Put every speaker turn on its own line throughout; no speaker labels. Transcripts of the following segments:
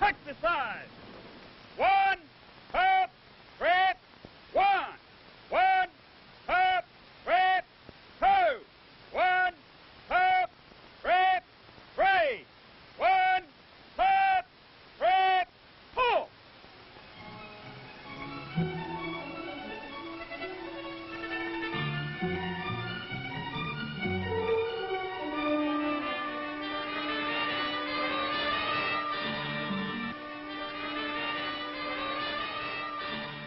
Exercise. 1, 2, 3, 1. 1, 2, 3, 2. 1, 2, 3, 3. 1, 2, 3, 4.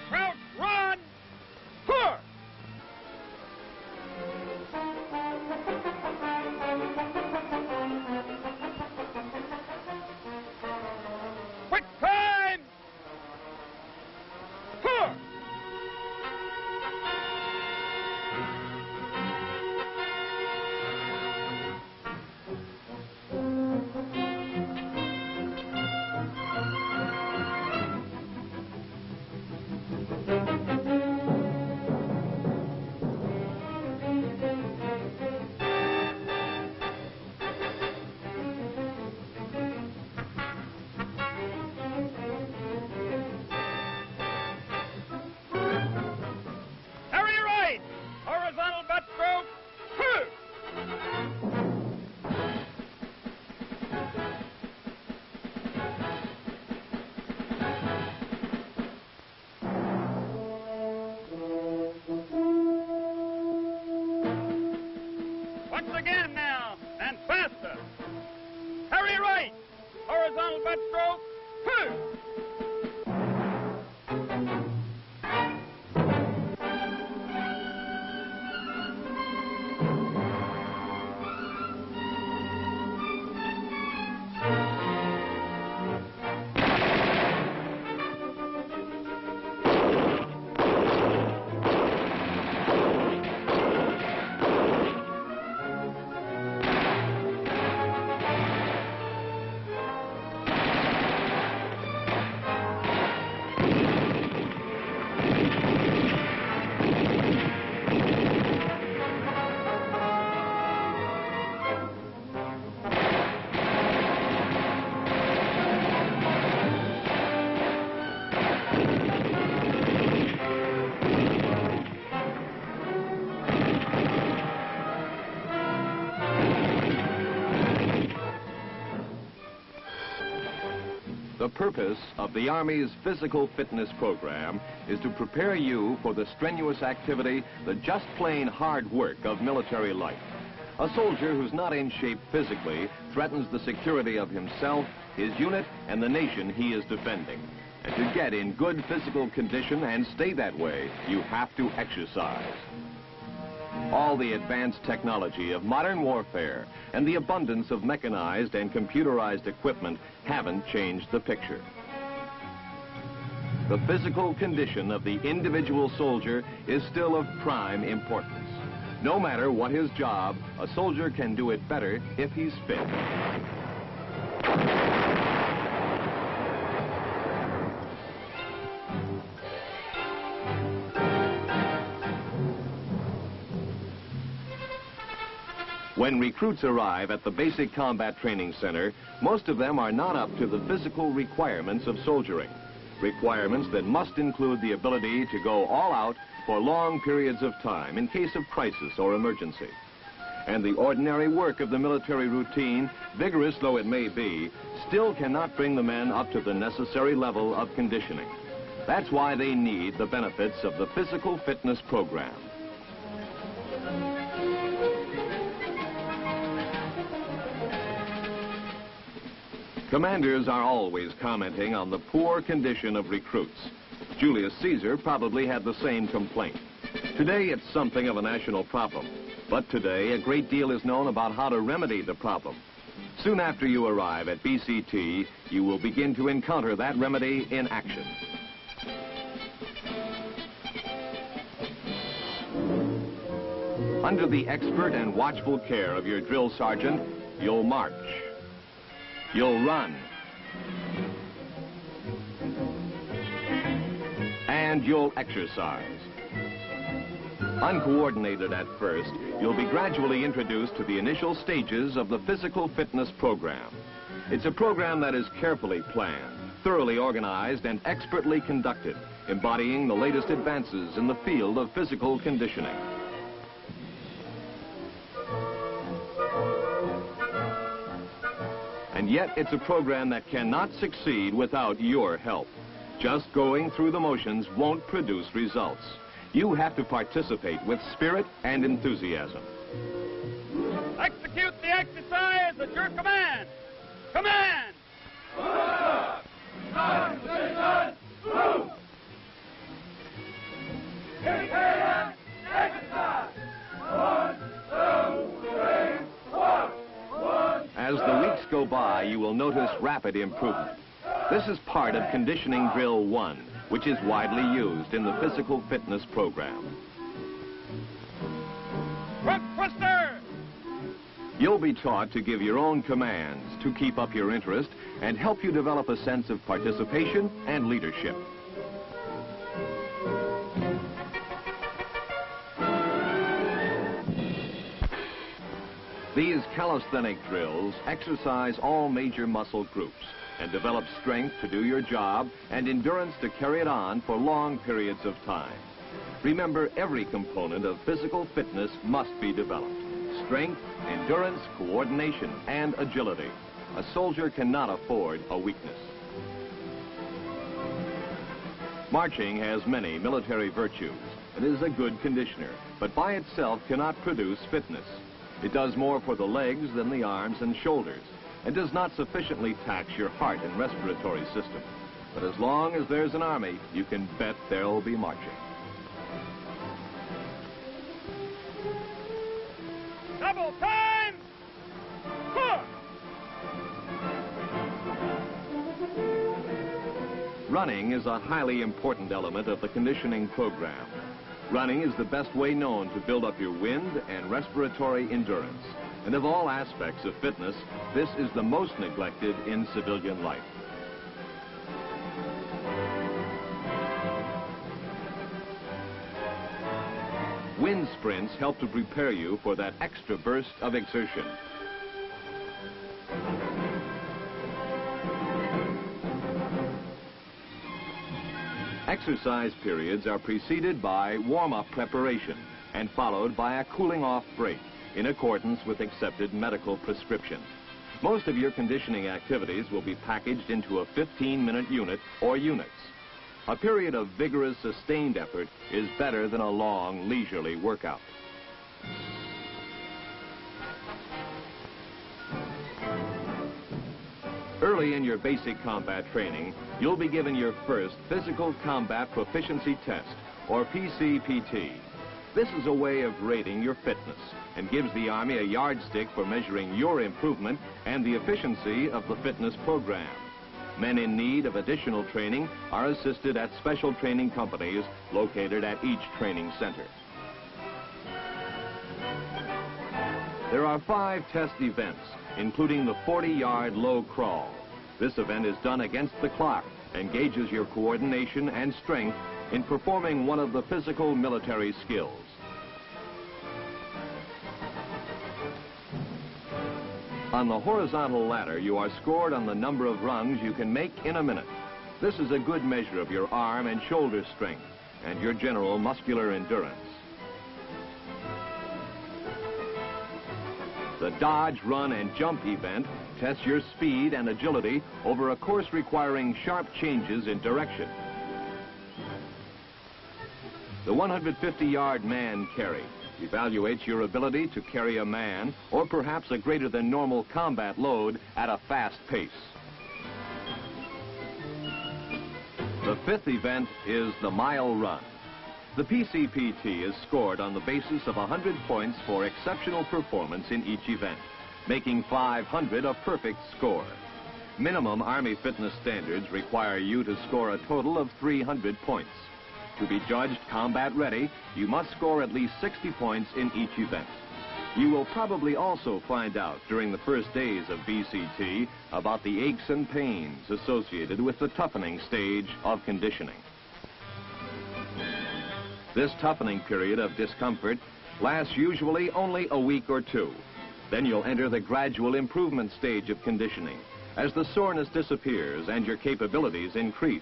Crouch, run, pour. Quick time. Pour. Carry right. Horizontal butt stroke. Two. Once again now, and faster. Carry right. Horizontal butt stroke. Two.
The purpose of the Army's physical fitness program is to prepare you for the strenuous activity, the just plain hard work of military life. A soldier who's not in shape physically threatens the security of himself, his unit, and the nation he is defending. And to get in good physical condition and stay that way, you have to exercise. All the advanced technology of modern warfare and the abundance of mechanized and computerized equipment haven't changed the picture. The physical condition of the individual soldier is still of prime importance. No matter what his job, a soldier can do it better if he's fit. When recruits arrive at the Basic Combat Training Center, most of them are not up to the physical requirements of soldiering. Requirements that must include the ability to go all out for long periods of time in case of crisis or emergency. and the ordinary work of the military routine, vigorous though it may be, still cannot bring the men up to the necessary level of conditioning. That's why they need the benefits of the physical fitness program. Commanders are always commenting on the poor condition of recruits. Julius Caesar probably had the same complaint. Today, it's something of a national problem. But today, a great deal is known about how to remedy the problem. Soon after you arrive at BCT, you will begin to encounter that remedy in action. Under the expert and watchful care of your drill sergeant, you'll march. You'll run. And you'll exercise. Uncoordinated at first, you'll be gradually introduced to the initial stages of the physical fitness program. It's a program that is carefully planned, thoroughly organized, and expertly conducted, embodying the latest advances in the field of physical conditioning. And yet, it's a program that cannot succeed without your help. Just going through the motions won't produce results. You have to participate with spirit and enthusiasm.
Execute the exercise at your command. Command! Position, move! Exercise! 1, 2, 3, 4.
As the weeks go by, you will notice rapid improvement. This is part of Conditioning Drill 1, which is widely used in the physical fitness program.
Front twister!
You'll be taught to give your own commands to keep up your interest and help you develop a sense of participation and leadership. These calisthenic drills exercise all major muscle groups and develop strength to do your job and endurance to carry it on for long periods of time. Remember, every component of physical fitness must be developed. Strength, endurance, coordination, and agility. A soldier cannot afford a weakness. Marching has many military virtues. It is a good conditioner, but by itself cannot produce fitness. It does more for the legs than the arms and shoulders, and does not sufficiently tax your heart and respiratory system. But as long as there's an army, you can bet there'll be marching.
Double time! Four!
Running is a highly important element of the conditioning program. Running is the best way known to build up your wind and respiratory endurance. And of all aspects of fitness, this is the most neglected in civilian life. Wind sprints help to prepare you for that extra burst of exertion. Exercise periods are preceded by warm-up preparation and followed by a cooling-off break in accordance with accepted medical prescriptions. Most of your conditioning activities will be packaged into a 15-minute unit or units. A period of vigorous, sustained effort is better than a long, leisurely workout. Early in your basic combat training, you'll be given your first Physical Combat Proficiency Test, or PCPT. This is a way of rating your fitness and gives the Army a yardstick for measuring your improvement and the efficiency of the fitness program. Men in need of additional training are assisted at special training companies located at each training center. There are 5 test events, including the 40-yard low crawl. This event is done against the clock and gauges your coordination and strength in performing one of the physical military skills. On the horizontal ladder, you are scored on the number of rungs you can make in a minute. This is a good measure of your arm and shoulder strength and your general muscular endurance. The dodge, run, and jump event tests your speed and agility over a course requiring sharp changes in direction. The 150-yard man carry evaluates your ability to carry a man or perhaps a greater than normal combat load at a fast pace. The fifth event is the mile run. The PCPT is scored on the basis of 100 points for exceptional performance in each event, making 500 a perfect score. Minimum Army fitness standards require you to score a total of 300 points. To be judged combat ready, you must score at least 60 points in each event. You will probably also find out during the first days of BCT about the aches and pains associated with the toughening stage of conditioning. This toughening period of discomfort lasts usually only a week or two. Then you'll enter the gradual improvement stage of conditioning as the soreness disappears and your capabilities increase.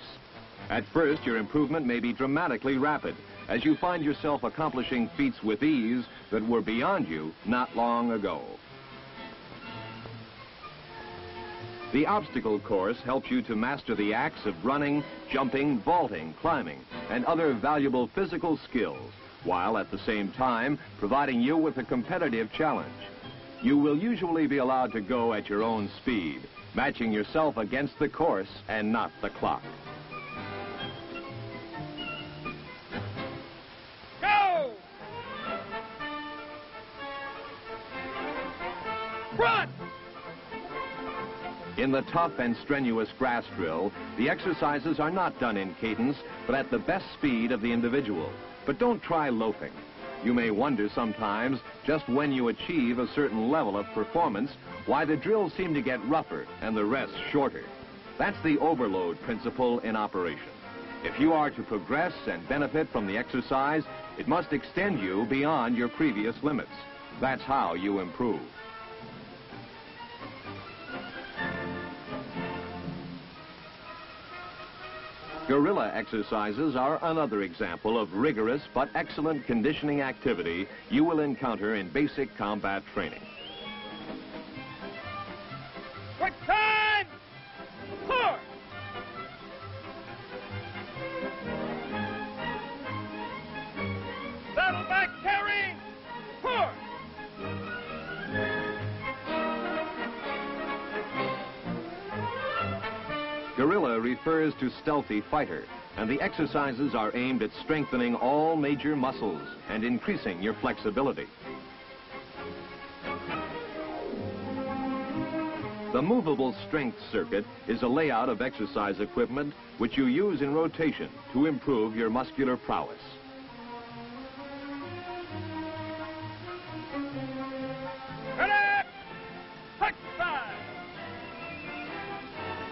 At first, your improvement may be dramatically rapid as you find yourself accomplishing feats with ease that were beyond you not long ago. The obstacle course helps you to master the acts of running, jumping, vaulting, climbing, and other valuable physical skills, while at the same time providing you with a competitive challenge. You will usually be allowed to go at your own speed, matching yourself against the course and not the clock.
Go! Run!
In the tough and strenuous grass drill, the exercises are not done in cadence, but at the best speed of the individual. But don't try loafing. You may wonder sometimes, just when you achieve a certain level of performance, why the drills seem to get rougher and the rest shorter. That's the overload principle in operation. If you are to progress and benefit from the exercise, it must extend you beyond your previous limits. That's how you improve. Guerrilla exercises are another example of rigorous but excellent conditioning activity you will encounter in basic combat training.
Quick time! Four! Saddleback carry! Four!
Guerrilla refers to stealthy fighter, and the exercises are aimed at strengthening all major muscles and increasing your flexibility. The movable strength circuit is a layout of exercise equipment which you use in rotation to improve your muscular prowess.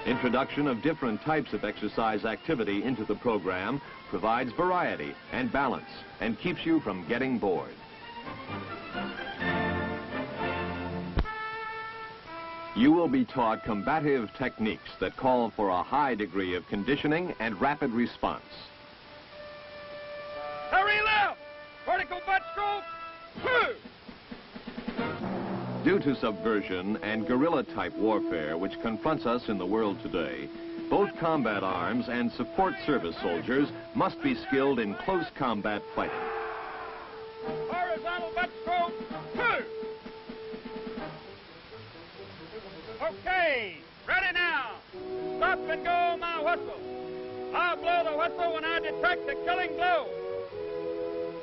Introduction of different types of exercise activity into the program provides variety and balance and keeps you from getting bored. You will be taught combative techniques that call for a high degree of conditioning and rapid response.
Hurry left! Vertical butt stroke! Two!
Due to subversion and guerrilla-type warfare which confronts us in the world today, both combat arms and support service soldiers must be skilled in close combat fighting.
Horizontal butt stroke! Two! Okay, ready now. Stop and go my whistle. I'll blow the whistle when I detect the killing blow.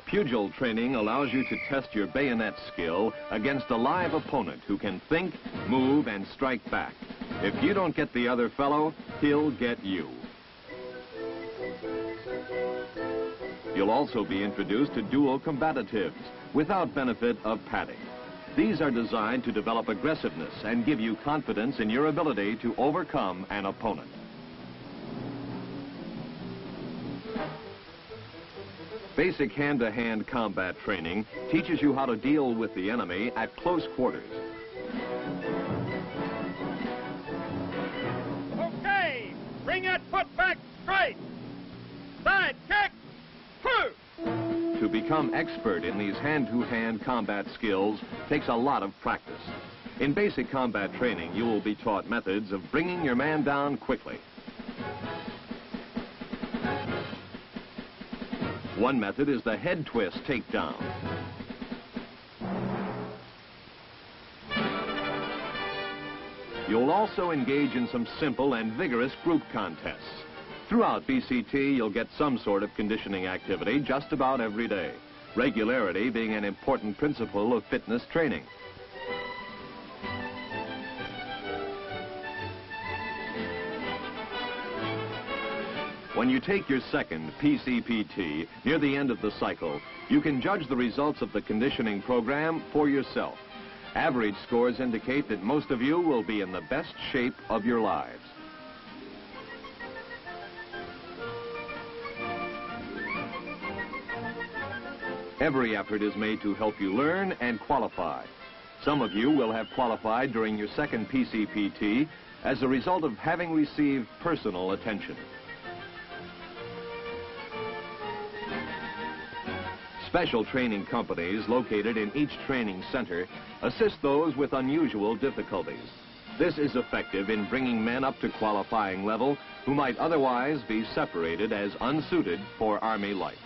Pugil training allows you to test your bayonet skill against a live opponent who can think, move, and strike back. If you don't get the other fellow, he'll get you. You'll also be introduced to dual combatives without benefit of padding. These are designed to develop aggressiveness and give you confidence in your ability to overcome an opponent. Basic hand-to-hand combat training teaches you how to deal with the enemy at close quarters.
Okay, bring that foot back straight. Side kick, two.
to become expert in these hand-to-hand combat skills takes a lot of practice. In basic combat training, you will be taught methods of bringing your man down quickly. One method is the head twist takedown. You'll also engage in some simple and vigorous group contests. Throughout BCT, you'll get some sort of conditioning activity just about every day, regularity being an important principle of fitness training. When you take your second PCPT near the end of the cycle, you can judge the results of the conditioning program for yourself. Average scores indicate that most of you will be in the best shape of your lives. Every effort is made to help you learn and qualify. Some of you will have qualified during your second PCPT as a result of having received personal attention. Special training companies located in each training center assist those with unusual difficulties. This is effective in bringing men up to qualifying level who might otherwise be separated as unsuited for Army life.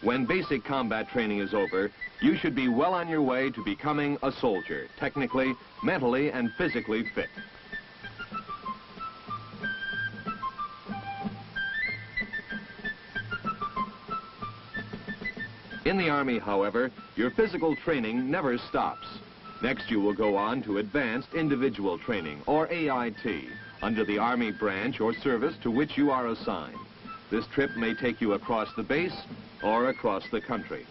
When basic combat training is over, you should be well on your way to becoming a soldier, technically, mentally, and physically fit. In the Army, however, your physical training never stops. Next, you will go on to Advanced Individual Training, or AIT, under the Army branch or service to which you are assigned. This trip may take you across the base or across the country.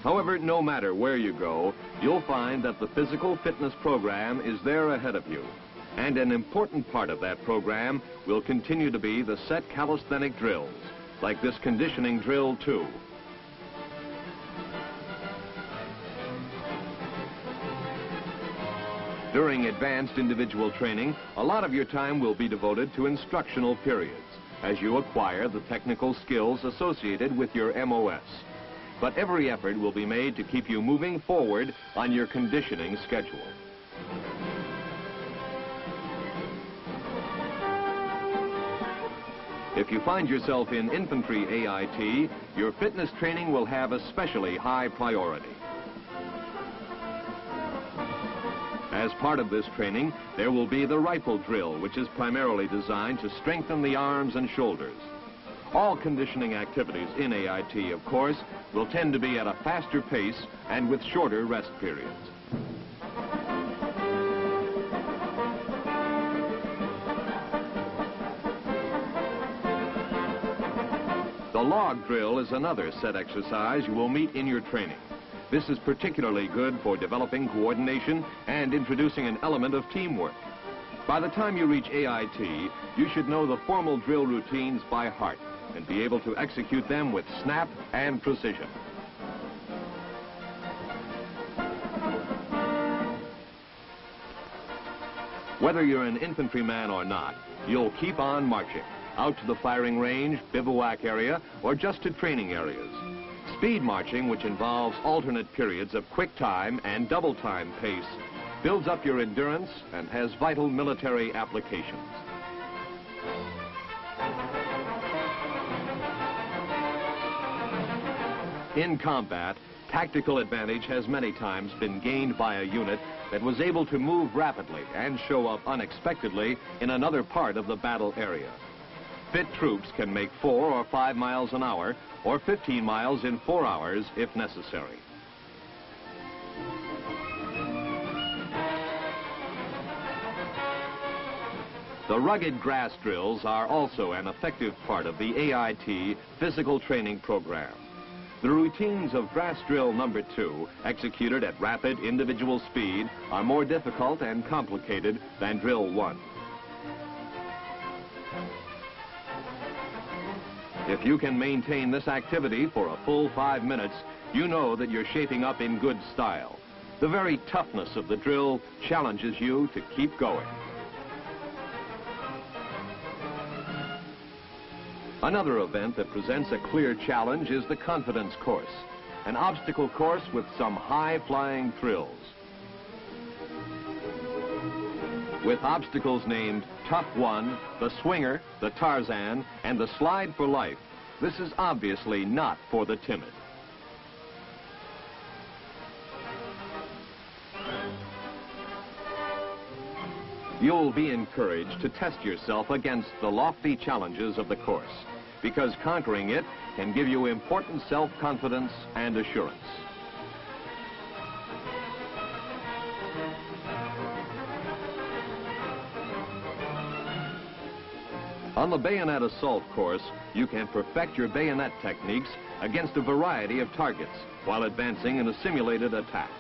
However, no matter where you go, you'll find that the physical fitness program is there ahead of you. And an important part of that program will continue to be the set calisthenic drills, like this conditioning drill 2. During advanced individual training, a lot of your time will be devoted to instructional periods as you acquire the technical skills associated with your MOS. But every effort will be made to keep you moving forward on your conditioning schedule. If you find yourself in infantry AIT, your fitness training will have especially high priority. As part of this training, there will be the rifle drill, which is primarily designed to strengthen the arms and shoulders. All conditioning activities in AIT, of course, will tend to be at a faster pace and with shorter rest periods. The log drill is another set exercise you will meet in your training. This is particularly good for developing coordination and introducing an element of teamwork. By the time you reach AIT, you should know the formal drill routines by heart and be able to execute them with snap and precision. Whether you're an infantryman or not, you'll keep on marching, out to the firing range, bivouac area, or just to training areas. Speed marching, which involves alternate periods of quick time and double time pace, builds up your endurance and has vital military applications. In combat, tactical advantage has many times been gained by a unit that was able to move rapidly and show up unexpectedly in another part of the battle area. Fit troops can make 4 or 5 miles an hour or 15 miles in 4 hours if necessary. The rugged grass drills are also an effective part of the AIT physical training program. The routines of grass drill number 2, executed at rapid individual speed, are more difficult and complicated than drill 1. If you can maintain this activity for a full 5 minutes, you know that you're shaping up in good style. The very toughness of the drill challenges you to keep going. Another event that presents a clear challenge is the confidence course, an obstacle course with some high-flying thrills. With obstacles named Tough One, the Swinger, the Tarzan, and the Slide for Life, this is obviously not for the timid. You'll be encouraged to test yourself against the lofty challenges of the course, because conquering it can give you important self-confidence and assurance. On the bayonet assault course, you can perfect your bayonet techniques against a variety of targets while advancing in a simulated attack.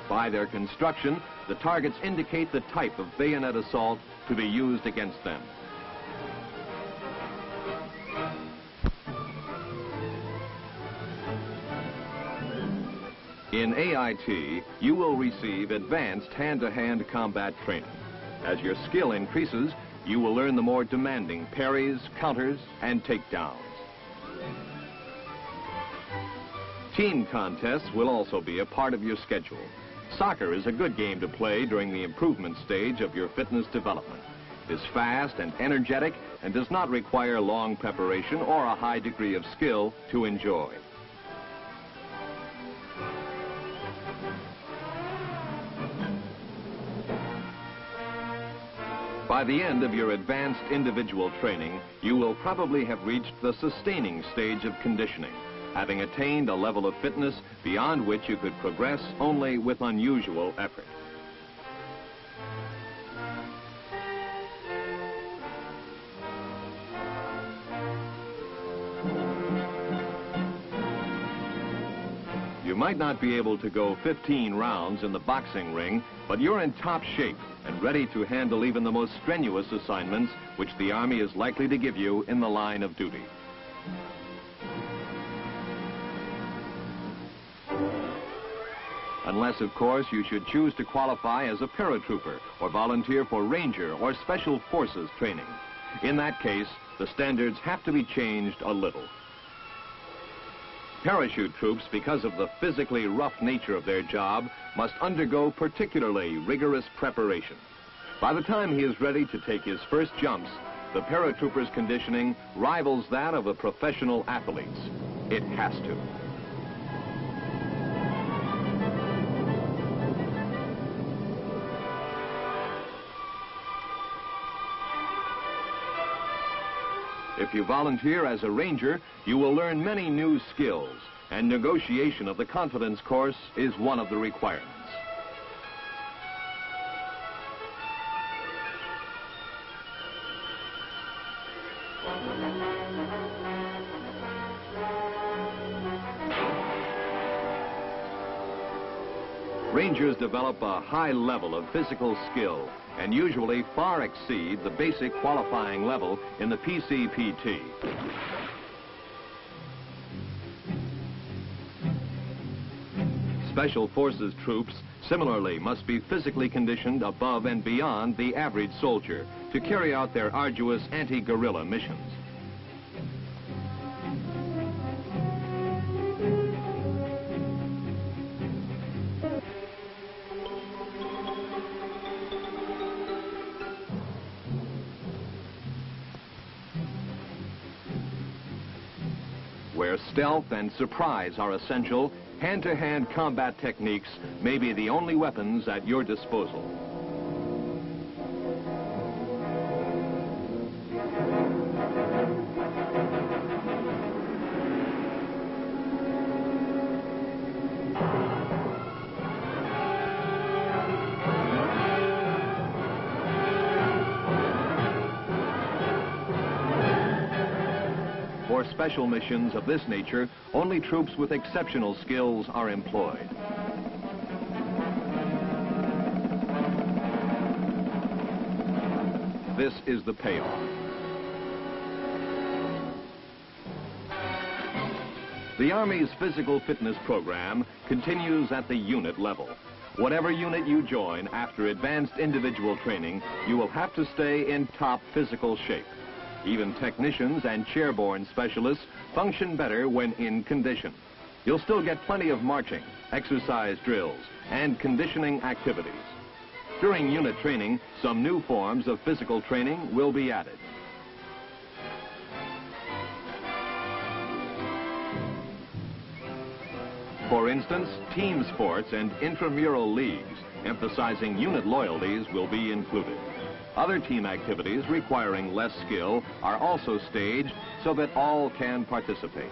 By their construction, the targets indicate the type of bayonet assault to be used against them. In AIT, you will receive advanced hand-to-hand combat training. As your skill increases, you will learn the more demanding parries, counters, and takedowns. Team contests will also be a part of your schedule. Soccer is a good game to play during the improvement stage of your fitness development. It is fast and energetic and does not require long preparation or a high degree of skill to enjoy. By the end of your advanced individual training, you will probably have reached the sustaining stage of conditioning, having attained a level of fitness beyond which you could progress only with unusual effort. You might not be able to go 15 rounds in the boxing ring, but you're in top shape and ready to handle even the most strenuous assignments which the Army is likely to give you in the line of duty. Unless, of course, you should choose to qualify as a paratrooper or volunteer for Ranger or Special Forces training. In that case, the standards have to be changed a little. Parachute troops, because of the physically rough nature of their job, must undergo particularly rigorous preparation. By the time he is ready to take his first jumps, the paratrooper's conditioning rivals that of a professional athlete's. It has to. If you volunteer as a Ranger, you will learn many new skills, and negotiation of the confidence course is one of the requirements. Rangers develop a high level of physical skill and usually far exceed the basic qualifying level in the PCPT. Special Forces troops similarly must be physically conditioned above and beyond the average soldier to carry out their arduous anti-guerrilla missions. Where stealth and surprise are essential, hand-to-hand combat techniques may be the only weapons at your disposal. For special missions of this nature, only troops with exceptional skills are employed. This is the payoff. The Army's physical fitness program continues at the unit level. Whatever unit you join after advanced individual training, you will have to stay in top physical shape. Even technicians and chairborne specialists function better when in condition. You'll still get plenty of marching, exercise drills, and conditioning activities. During unit training, some new forms of physical training will be added. For instance, team sports and intramural leagues emphasizing unit loyalties will be included. Other team activities requiring less skill are also staged so that all can participate.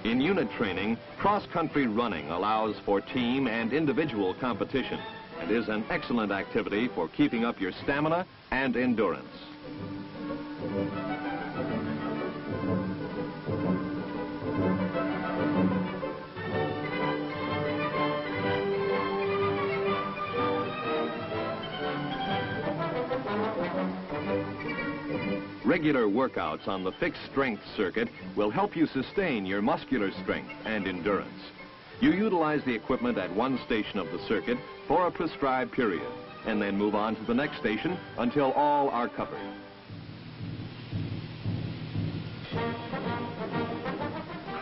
In unit training, cross-country running allows for team and individual competition and is an excellent activity for keeping up your stamina and endurance. Regular workouts on the fixed strength circuit will help you sustain your muscular strength and endurance. You utilize the equipment at one station of the circuit for a prescribed period, and then move on to the next station until all are covered.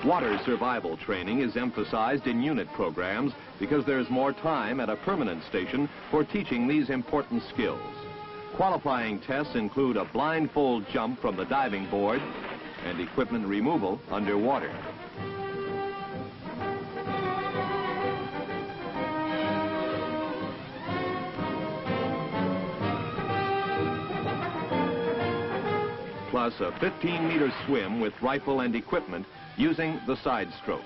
Water survival training is emphasized in unit programs because there's more time at a permanent station for teaching these important skills. Qualifying tests include a blindfold jump from the diving board and equipment removal underwater. Plus a 15-meter swim with rifle and equipment using the side stroke.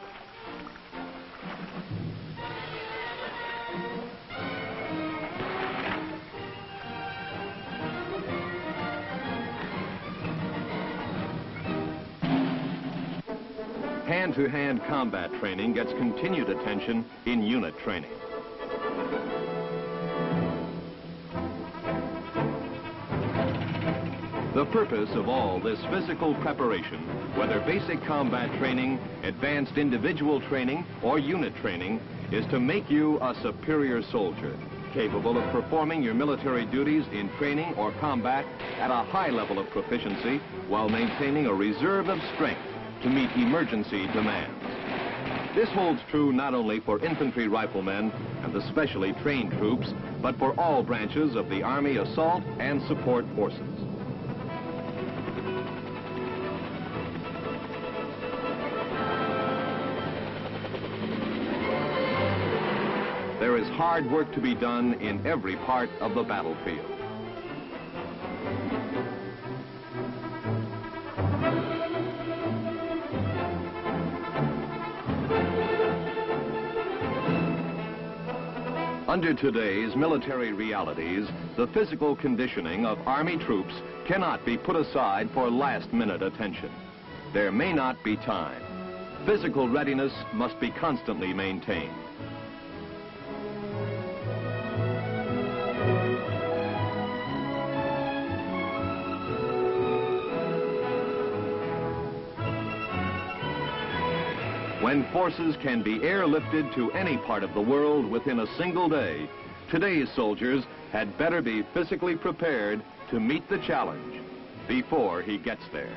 Hand-to-hand combat training gets continued attention in unit training. The purpose of all this physical preparation, whether basic combat training, advanced individual training, or unit training, is to make you a superior soldier, capable of performing your military duties in training or combat at a high level of proficiency while maintaining a reserve of strength to meet emergency demands. This holds true not only for infantry riflemen and the specially trained troops, but for all branches of the Army assault and support forces. There is hard work to be done in every part of the battlefield. Under today's military realities, the physical conditioning of Army troops cannot be put aside for last-minute attention. There may not be time. Physical readiness must be constantly maintained. When forces can be airlifted to any part of the world within a single day, today's soldiers had better be physically prepared to meet the challenge before he gets there.